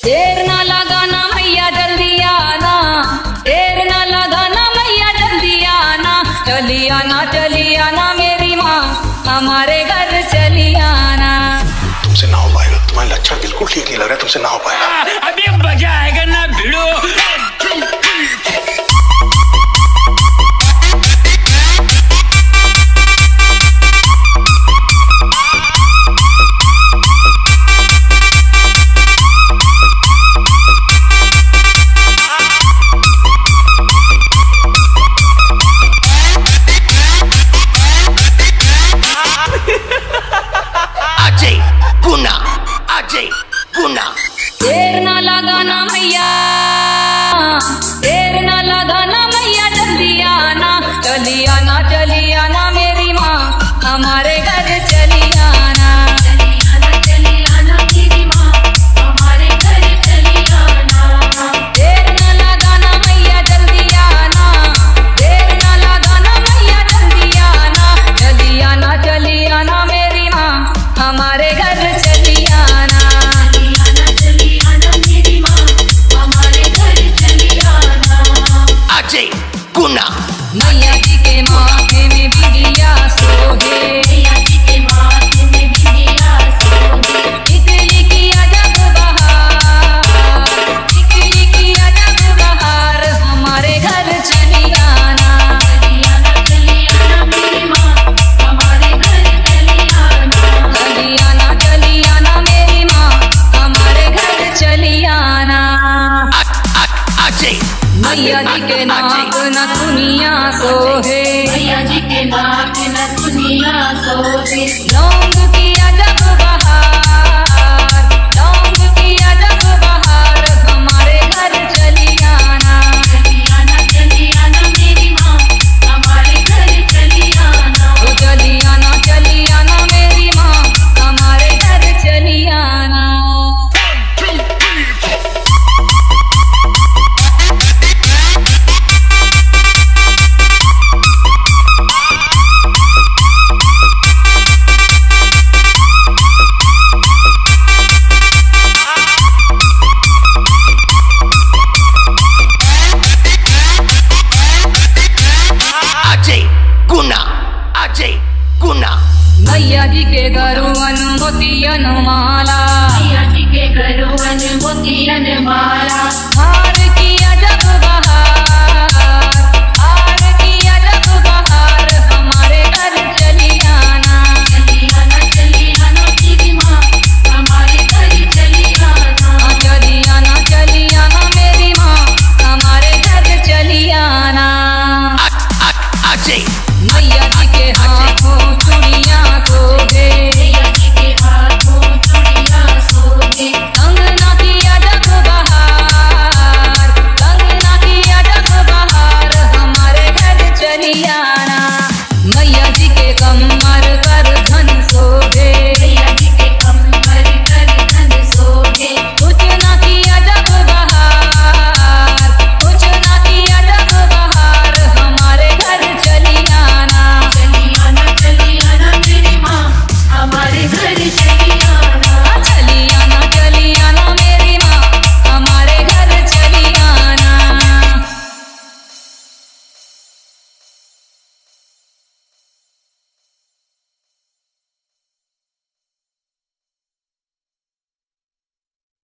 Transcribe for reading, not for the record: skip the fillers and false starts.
देर ना लगाना मैया जल्दी आना, देर ना लगाना मैया जल्दी आना, चली आना मेरी माँ हमारे घर चली आना। तुमसे ना हो पाएगा, तुम्हारा लक्षण बिल्कुल ठीक नहीं लग रहा है, तुमसे ना हो पाएगा। अभी मजा आएगा ना भिड़ो। देर ना लगाना मैया, देर ना लगाना मैया जल्दी आना, चली आना मेरी माँ हमारे घर चली आना। चली आना मेरी माँ हमारे घर चली आना। देर ना लगाना मैया जल्दी आना, देर ना लगाना मैया जल्दी आना, चली आना मेरी माँ हमारे घर चली आना। चली आना मेरी माँ हमारे घर चली आना। अजय गुना मैया जी के माथे में बिंदिया सोहे, मैया जी के माथे में बिंदिया सोहे। टिकली की अजब बहार, टिकली की अजब बहार हमारे घर चली आना। चली आना मेरी माँ हमारे घर चली आना। चली आना मेरी माँ हमारे घर चली आना। अजय मैया जी के नाक न दुनिया सोहे, मैया जी के नाक न दुनिया सोहे। लौंग की अजब बहार, लौंग की अजब बहार हमारे घर चली आना। चली आना मेरी माँ हमारे घर चली आना। तो चली आना मेरी माँ हमारे घर चली आना। अजय गुना मैया जी के गरुवन मोतियन माला, मैया जी के गरुवन मोतियन माला।